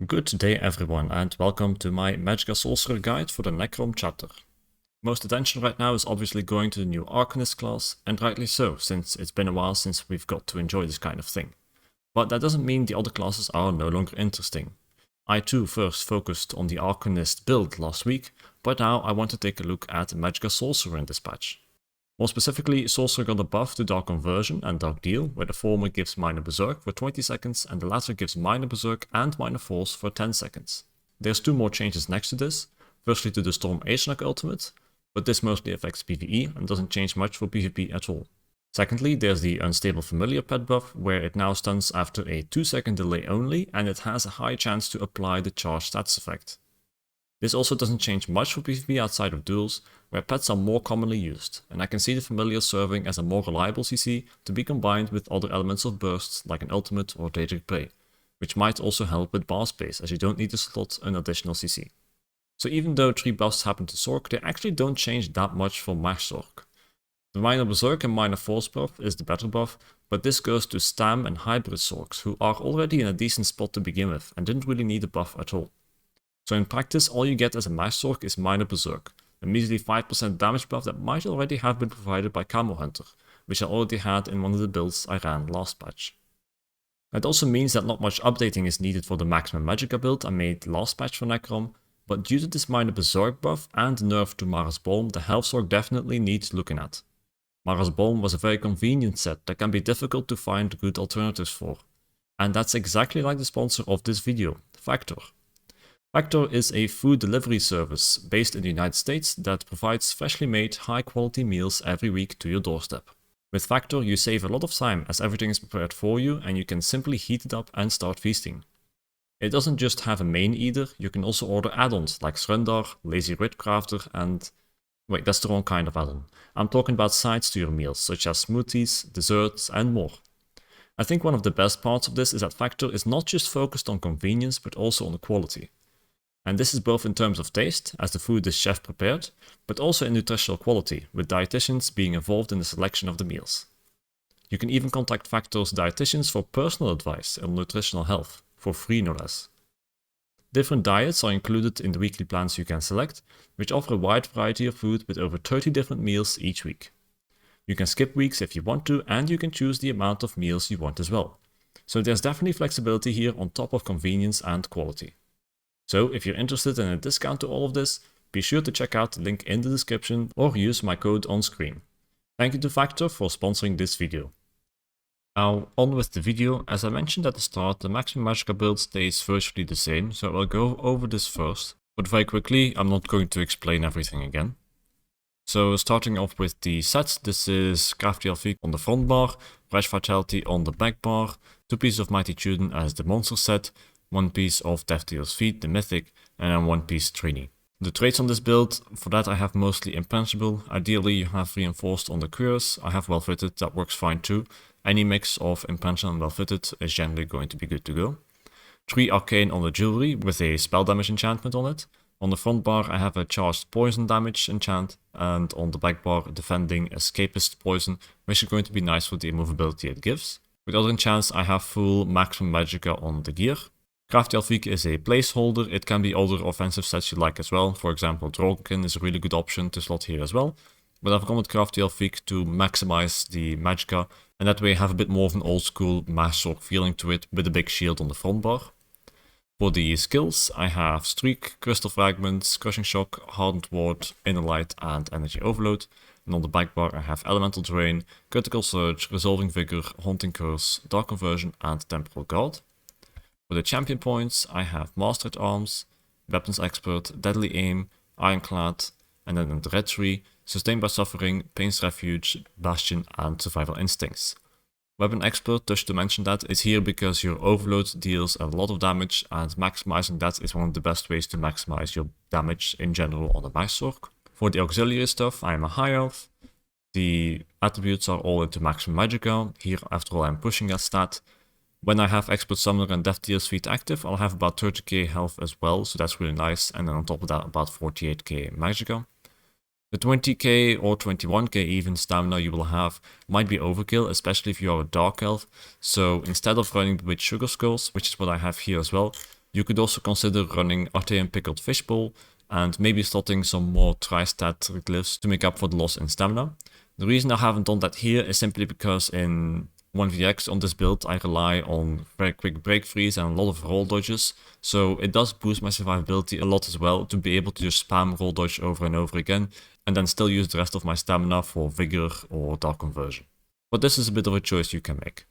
Good day everyone and welcome to my Magicka Sorcerer guide for the Necrom chapter. Most attention right now is obviously going to the new Arcanist class, and rightly so, since it's been a while since we've got to enjoy this kind of thing. But that doesn't mean the other classes are no longer interesting. I too first focused on the Arcanist build last week, but now I want to take a look at Magicka Sorcerer in this patch. More specifically, Sorcerer got a buff to Dark Conversion and Dark Deal, where the former gives Minor Berserk for 20 seconds and the latter gives Minor Berserk and Minor Force for 10 seconds. There's two more changes next to this, firstly to the Storm Agenarch ultimate, but this mostly affects PvE and doesn't change much for PvP at all. Secondly, there's the Unstable Familiar pet buff, where it now stuns after a 2-second delay only, and it has a high chance to apply the charge stats effect. This also doesn't change much for PvP outside of duels, where pets are more commonly used, and I can see the Familiar serving as a more reliable CC to be combined with other elements of bursts like an ultimate or Daedric Prey, which might also help with bar space as you don't need to slot an additional CC. So even though 3 buffs happen to Sorc, they actually don't change that much for Mage Sorc. The Minor Berserk and Minor Force buff is the better buff, but this goes to Stam and Hybrid Sorcs, who are already in a decent spot to begin with and didn't really need a buff at all. So in practice, all you get as a Mage Sorc is Minor Berserk, a measly 5% damage buff that might already have been provided by Camo Hunter, which I already had in one of the builds I ran last patch. That also means that not much updating is needed for the Maximum Magicka build I made last patch for Necrom, but due to this Minor Berserk buff and nerf to Mara's Balm, the Health Sorc definitely needs looking at. Mara's Balm was a very convenient set that can be difficult to find good alternatives for. And that's exactly like the sponsor of this video, Factor. Factor is a food delivery service based in the United States that provides freshly made, high quality meals every week to your doorstep. With Factor you save a lot of time as everything is prepared for you and you can simply heat it up and start feasting. It doesn't just have a main either, you can also order add-ons like Srundar, Lazy Rit Crafter and... wait, that's the wrong kind of add-on. I'm talking about sides to your meals such as smoothies, desserts and more. I think one of the best parts of this is that Factor is not just focused on convenience but also on the quality. And this is both in terms of taste, as the food is chef prepared, but also in nutritional quality, with dietitians being involved in the selection of the meals. You can even contact Factor's dietitians for personal advice on nutritional health, for free no less. Different diets are included in the weekly plans you can select, which offer a wide variety of food with over 30 different meals each week. You can skip weeks if you want to, and you can choose the amount of meals you want as well. So there's definitely flexibility here on top of convenience and quality. So if you're interested in a discount to all of this, be sure to check out the link in the description or use my code on screen. Thank you to Factor for sponsoring this video. Now on with the video. As I mentioned at the start, the Maximum Magicka build stays virtually the same, so I'll go over this first. But very quickly, I'm not going to explain everything again. So starting off with the sets, this is Crafty Elfique on the front bar, Fresh Vitality on the back bar, 2 pieces of Mighty Tudun as the monster set, 1 piece of Death Dealer's Feet, the mythic, and then 1 piece trainee. The traits on this build, for that I have mostly impenetrable. Ideally you have reinforced on the cuirass. I have well fitted, that works fine too. Any mix of impenetrable and well fitted is generally going to be good to go. 3 arcane on the jewelry with a spell damage enchantment on it. On the front bar I have a charged poison damage enchant, and on the back bar defending escapist poison, which is going to be nice for the immovability it gives. With other enchants I have full Maximum Magicka on the gear. Crafty Elfique is a placeholder. It can be other offensive sets you like as well. For example, Drogenkin is a really good option to slot here as well. But I've gone with Crafty Elfique to maximize the Magicka, and that way have a bit more of an old school Mage Sorc feeling to it with a big shield on the front bar. For the skills, I have Streak, Crystal Fragments, Crushing Shock, Hardened Ward, Inner Light and Energy Overload. And on the back bar I have Elemental Drain, Critical Surge, Resolving Vigor, Haunting Curse, Dark Conversion and Temporal Guard. For the champion points, I have Master at Arms, Weapons Expert, Deadly Aim, Ironclad, and then in the red tree, Sustained by Suffering, Pain's Refuge, Bastion, and Survival Instincts. Weapon Expert, just to mention that, is here because your Overload deals a lot of damage, and maximizing that is one of the best ways to maximize your damage in general on the Mage Sorc. For the auxiliary stuff, I am a High Elf. The attributes are all into Maximum Magicka. Here, after all, I'm pushing that stat. When I have Expert Summoner and Death Dealer's Feet active, I'll have about 30k health as well, so that's really nice, and then on top of that about 48k Magicka. The 20k or 21k even stamina you will have might be overkill, especially if you are a Dark Elf, so instead of running with Sugar Skulls, which is what I have here as well, You could also consider running Artean Pickled Fishbowl and maybe slotting some more tri-stat glyphs to make up for the loss in stamina. The reason I haven't done that here is simply because in 1vx on this build I rely on very quick break freeze and a lot of roll dodges, so it does boost my survivability a lot as well to be able to just spam roll dodge over and over again and then still use the rest of my stamina for vigor or dark conversion. But this is a bit of a choice you can make.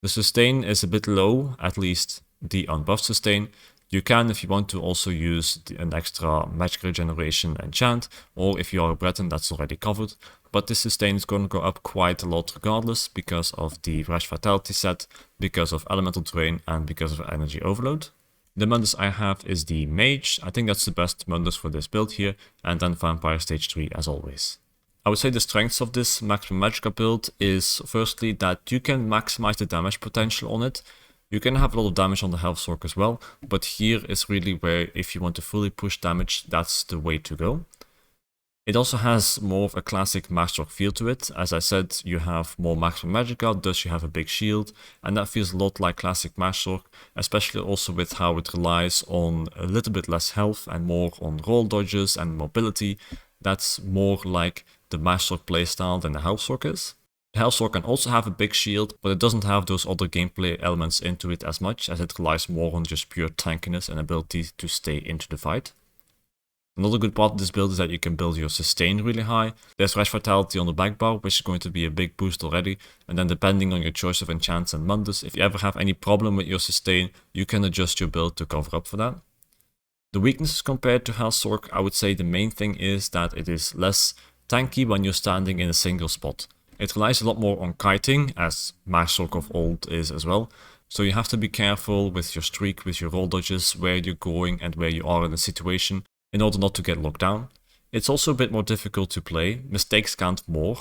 The sustain is a bit low, at least the unbuffed sustain. You can, if you want to, also use an extra magic regeneration enchant, or if you are a Breton, that's already covered. But this sustain is going to go up quite a lot regardless, because of the Rash Fatality set, because of Elemental Drain, and because of Energy Overload. The Mundus I have is the Mage. I think that's the best Mundus for this build here, and then Vampire Stage 3 as always. I would say the strengths of this Maximum Magicka build is firstly that you can maximize the damage potential on it. You can have a lot of damage on the Health Sorc as well, but here is really where if you want to fully push damage, that's the way to go. It also has more of a classic Mage Sorc feel to it. As I said, you have more Maximum Magicka, thus you have a big shield, and that feels a lot like classic Mage Sorc, especially also with how it relies on a little bit less health and more on roll dodges and mobility. That's more like the Mage Sorc playstyle than the Health Sorc is. The Health Sorc can also have a big shield, but it doesn't have those other gameplay elements into it as much, as it relies more on just pure tankiness and ability to stay into the fight. Another good part of this build is that you can build your sustain really high. There's Rash Fatality on the back bar, which is going to be a big boost already, and then depending on your choice of enchants and mundus, if you ever have any problem with your sustain, you can adjust your build to cover up for that. The weaknesses compared to Health Sorc, I would say the main thing is that it is less tanky when you're standing in a single spot. It relies a lot more on kiting, as Mage Sorc of old is as well, so you have to be careful with your streak, with your roll dodges, where you're going and where you are in the situation, in order not to get locked down. It's also a bit more difficult to play, mistakes count more.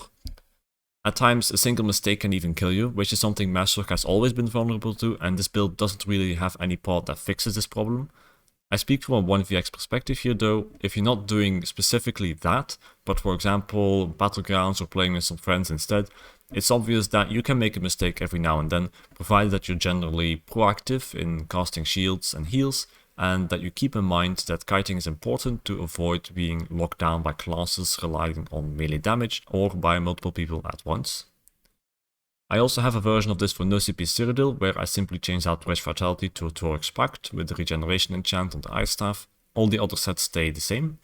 At times a single mistake can even kill you, which is something Mage Sorc has always been vulnerable to, and this build doesn't really have any part that fixes this problem. I speak from a 1vx perspective here though. If you're not doing specifically that, but for example Battlegrounds or playing with some friends instead, it's obvious that you can make a mistake every now and then, provided that you're generally proactive in casting shields and heals, and that you keep in mind that kiting is important to avoid being locked down by classes relying on melee damage or by multiple people at once. I also have a version of this for no-CP Cyrodiil, where I simply change out Rash Fatality to a Thorax Pact with the regeneration enchant on the Ice Staff. All the other sets stay the same.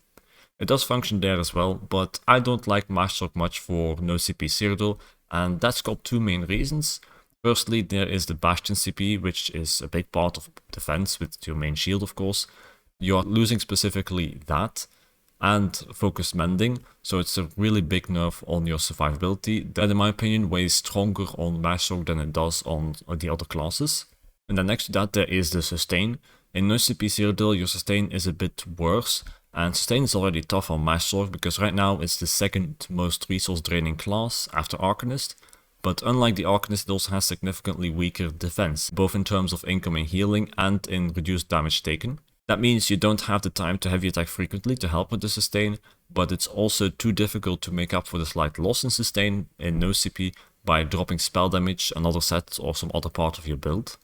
It does function there as well, but I don't like Mage Sorc much for no-CP Cyrodiil, and that's got two main reasons. Firstly, there is the Bastion CP, which is a big part of defense with your main shield of course. You are losing specifically that, and focused mending, so it's a really big nerf on your survivability that in my opinion weighs stronger on Mage Sorc than it does on the other classes. And then next to that there is the sustain. In no-CP Cyrodiil your sustain is a bit worse, and sustain is already tough on Mage Sorc because right now it's the second most resource draining class after Arcanist, but unlike the Arcanist it also has significantly weaker defense, both in terms of incoming healing and in reduced damage taken. That means you don't have the time to heavy attack frequently to help with the sustain, but it's also too difficult to make up for the slight loss in sustain in no-CP by dropping spell damage, another set or some other part of your build.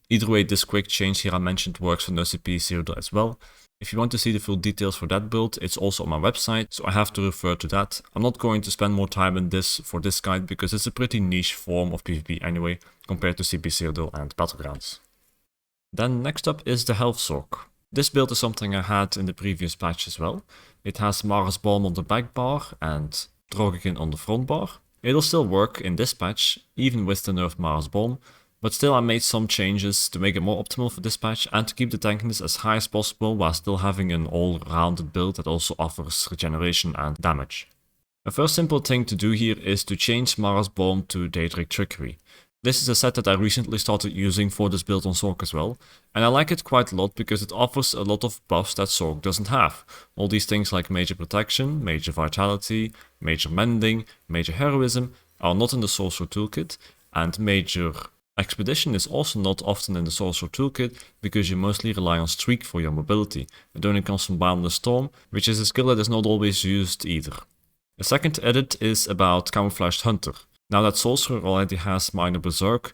Either way, this quick change here I mentioned works for no-CP Cyrodiil as well. If you want to see the full details for that build, it's also on my website, so I have to refer to that. I'm not going to spend more time in this for this guide because it's a pretty niche form of PvP anyway, compared to CP Cyrodiil and Battlegrounds. Then next up is the Health Sorc. This build is something I had in the previous patch as well. It has Mara's Balm on the back bar and Drogikin on the front bar. It'll still work in this patch, even with the nerfed Mara's Balm, but still I made some changes to make it more optimal for this patch and to keep the tankiness as high as possible while still having an all-rounded build that also offers regeneration and damage. The first simple thing to do here is to change Mara's Balm to Daedric Trickery. This is a set that I recently started using for this build on Sorc as well, and I like it quite a lot because it offers a lot of buffs that Sorc doesn't have. All these things like Major Protection, Major Vitality, Major Mending, Major Heroism are not in the Sorcerer toolkit, and Major Expedition is also not often in the Sorcerer toolkit because you mostly rely on Streak for your mobility. It only comes from Boundless Storm, which is a skill that is not always used either. The second edit is about Camouflaged Hunter. Now that Sorcerer already has Minor Berserk,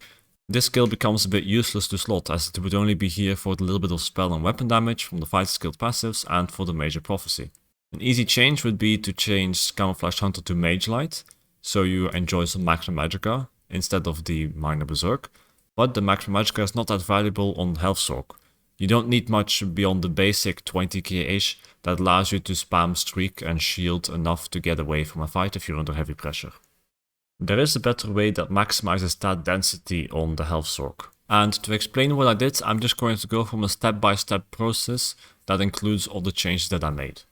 This skill becomes a bit useless to slot, as it would only be here for the little bit of spell and weapon damage from the fight skilled passives and for the major prophecy. An easy change would be to change Camouflage Hunter to Mage Light, so you enjoy some Macro Magicka instead of the Minor Berserk, but the Macro Magicka is not that valuable on Health Sorc. You don't need much beyond the basic 20k-ish that allows you to spam Streak and Shield enough to get away from a fight if you're under heavy pressure. There is a better way that maximizes stat density on the Health Sorc. And to explain what I did, I'm just going to go from a step-by-step process that includes all the changes that I made.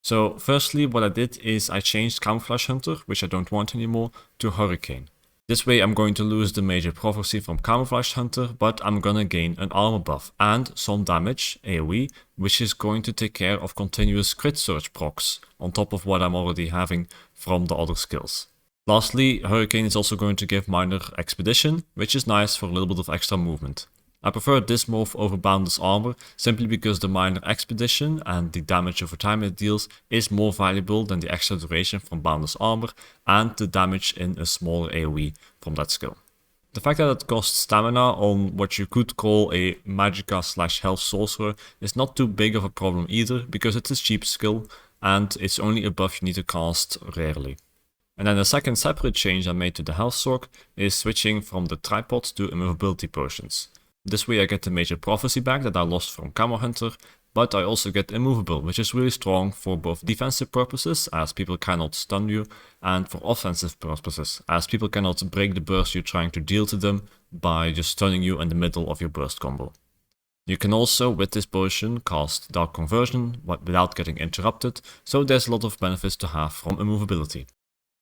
So firstly, what I did is I changed Camouflage Hunter, which I don't want anymore, to Hurricane. This way I'm going to lose the major prophecy from Camouflage Hunter, but I'm gonna gain an armor buff and some damage, AoE, which is going to take care of continuous crit surge procs, on top of what I'm already having from the other skills. Lastly, Hurricane is also going to give minor Expedition, which is nice for a little bit of extra movement. I prefer this morph over Boundless Armor simply because the minor Expedition and the damage over time it deals is more valuable than the extra duration from Boundless Armor and the damage in a smaller AoE from that skill. The fact that it costs stamina on what you could call a Magicka/Health Sorcerer is not too big of a problem either, because it's a cheap skill and it's only a buff you need to cast rarely. And then the second separate change I made to the Health Sorc is switching from the tripods to immovability potions. This way I get the major prophecy back that I lost from Camo Hunter, but I also get immovable, which is really strong for both defensive purposes, as people cannot stun you, and for offensive purposes, as people cannot break the burst you're trying to deal to them by just stunning you in the middle of your burst combo. You can also, with this potion, cast Dark Conversion without getting interrupted, so there's a lot of benefits to have from immovability.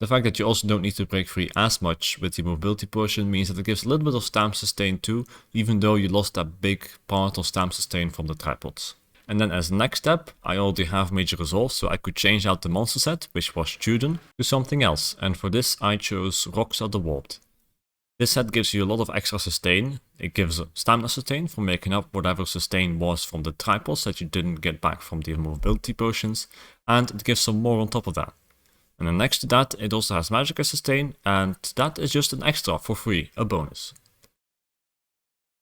The fact that you also don't need to break free as much with the mobility potion means that it gives a little bit of stamp sustain too, even though you lost that big part of stamp sustain from the tripods. And then as next step, I already have Major Resolve, so I could change out the monster set, which was Cyrodiil, to something else, and for this I chose Roxa the Warped. This set gives you a lot of extra sustain. It gives stamina sustain for making up whatever sustain was from the tripods that you didn't get back from the mobility potions, and it gives some more on top of that. And then next to that, it also has Magicka Sustain, and that is just an extra for free, a bonus.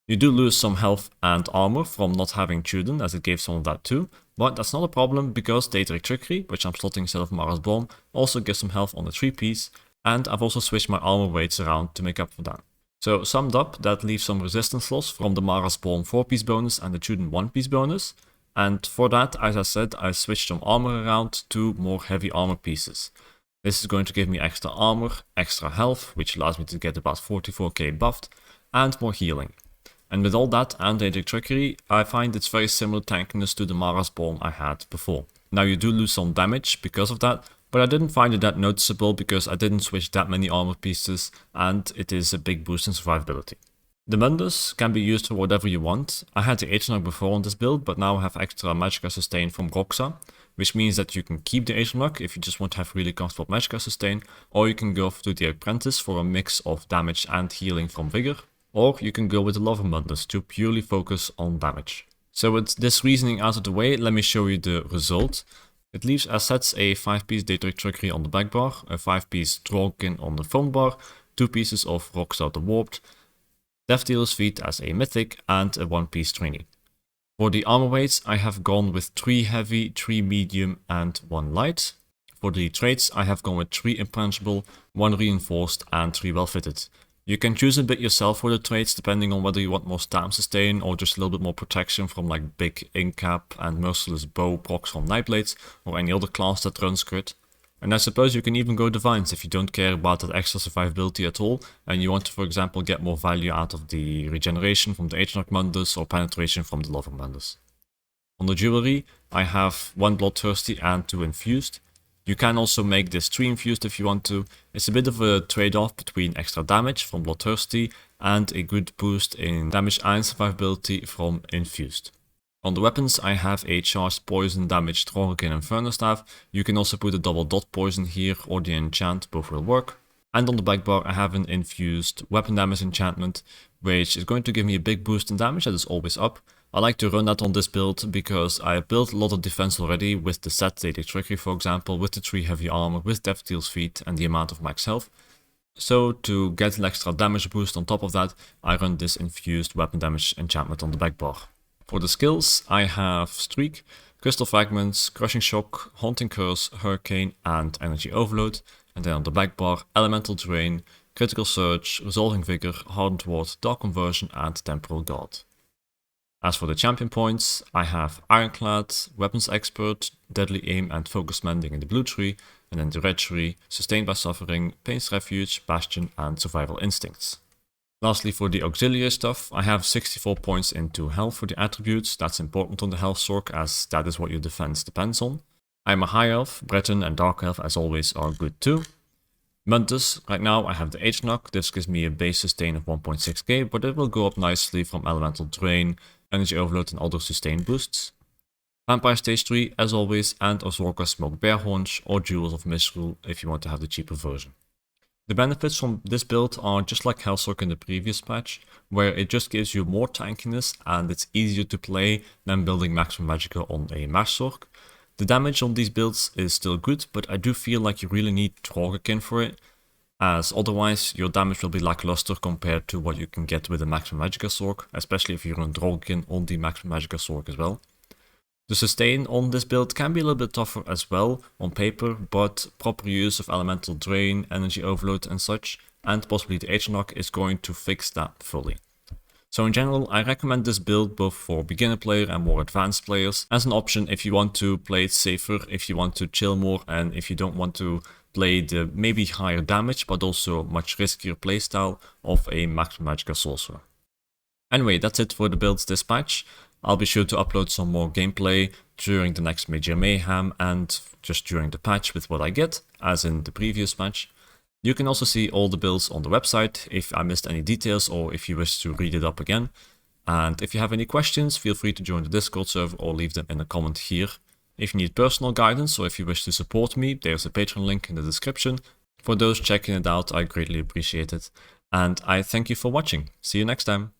You do lose some health and armor from not having Cyrodiil, as it gave some of that too, but that's not a problem because Daedric Trickery, which I'm slotting instead of Mara's Bomb, also gives some health on the 3-piece, and I've also switched my armor weights around to make up for that. So summed up, that leaves some resistance loss from the Mara's Bomb 4-piece bonus and the Cyrodiil 1-piece bonus, and for that, as I said, I switched some armor around to more heavy armor pieces. This is going to give me extra armor, extra health, which allows me to get about 44k buffed, and more healing. And with all that and Daedric Trickery, I find it's very similar tankiness to the Mara's Bomb I had before. Now you do lose some damage because of that, but I didn't find it that noticeable because I didn't switch that many armor pieces, and it is a big boost in survivability. The Mundus can be used for whatever you want. I had the Aeternarch before on this build, but now I have extra Magicka Sustain from Roxa, which means that you can keep the Aeternarch if you just want to have really comfortable Magicka Sustain, or you can go to the Apprentice for a mix of damage and healing from Vigor, or you can go with the Lover Mundus to purely focus on damage. So with this reasoning out of the way, let me show you the result. It leaves as sets a 5-piece Daedric Trickery on the back bar, a 5-piece Trollkin on the front bar, 2 pieces of Roxa the Warped, Death Dealer's Feet as a mythic, and a 1-piece Trini. For the armor weights, I have gone with 3 heavy, 3 medium, and 1 light. For the traits, I have gone with 3 impenetrable, 1 reinforced, and 3 well fitted. You can choose a bit yourself for the traits, depending on whether you want more stamp sustain or just a little bit more protection from like big Incap and Merciless Bow procs from Nightblades, or any other class that runs crit. And I suppose you can even go Divines if you don't care about that extra survivability at all, and you want to, for example, get more value out of the regeneration from the Aeternarch Mundus or penetration from the Lover Mundus. On the jewelry, I have 1 Bloodthirsty and 2 Infused. You can also make this 3 Infused if you want to. It's a bit of a trade-off between extra damage from Bloodthirsty and a good boost in damage and survivability from Infused. On the weapons, I have a charged poison damage Trollkin Inferno Staff. You can also put a double dot poison here or the enchant, both will work. And on the back bar, I have an infused weapon damage enchantment, which is going to give me a big boost in damage that is always up. I like to run that on this build because I built a lot of defense already with the set Daedric Trickery, for example, with the 3 heavy armor, with Death Dealer's Feet and the amount of max health. So to get an extra damage boost on top of that, I run this infused weapon damage enchantment on the back bar. For the skills, I have Streak, Crystal Fragments, Crushing Shock, Haunting Curse, Hurricane and Energy Overload, and then on the back bar, Elemental Drain, Critical Surge, Resolving Vigor, Hardened Ward, Dark Conversion and Temporal Guard. As for the champion points, I have Ironclad, Weapons Expert, Deadly Aim and Focus Mending in the blue tree, and then the red tree, Sustained by Suffering, Pain's Refuge, Bastion and Survival Instincts. Lastly, for the auxiliary stuff, I have 64 points into health for the attributes. That's important on the health sorc as that is what your defense depends on. I'm a high elf, Breton and dark elf as always are good too. Muntus, right now I have the H-Knock, this gives me a base sustain of 1.6k, but it will go up nicely from Elemental Drain, Energy Overload and other sustain boosts. Vampire Stage 3 as always, and Ozorka Smoked Bear Horns or Jewels of Misrule if you want to have the cheaper version. The benefits from this build are just like Hellsork in the previous patch, where it just gives you more tankiness and it's easier to play than building Maximum Magicka on a Mash Sorc. The damage on these builds is still good, but I do feel like you really need Trollkin for it, as otherwise your damage will be lackluster compared to what you can get with a Maximum Magicka Sorc, especially if you run Trollkin on the Maximum Magicka Sorc as well. The sustain on this build can be a little bit tougher as well on paper, but proper use of Elemental Drain, Energy Overload and such, and possibly the H-Knock is going to fix that fully. So in general, I recommend this build both for beginner player and more advanced players as an option if you want to play it safer, if you want to chill more, and if you don't want to play the maybe higher damage but also much riskier playstyle of a Maximum Magicka Sorcerer. Anyway, that's it for the builds this patch. I'll be sure to upload some more gameplay during the next Major Mayhem and just during the patch with what I get, as in the previous patch. You can also see all the builds on the website if I missed any details or if you wish to read it up again. And if you have any questions, feel free to join the Discord server or leave them in a comment here. If you need personal guidance or if you wish to support me, there's a Patreon link in the description. For those checking it out, I greatly appreciate it. And I thank you for watching. See you next time.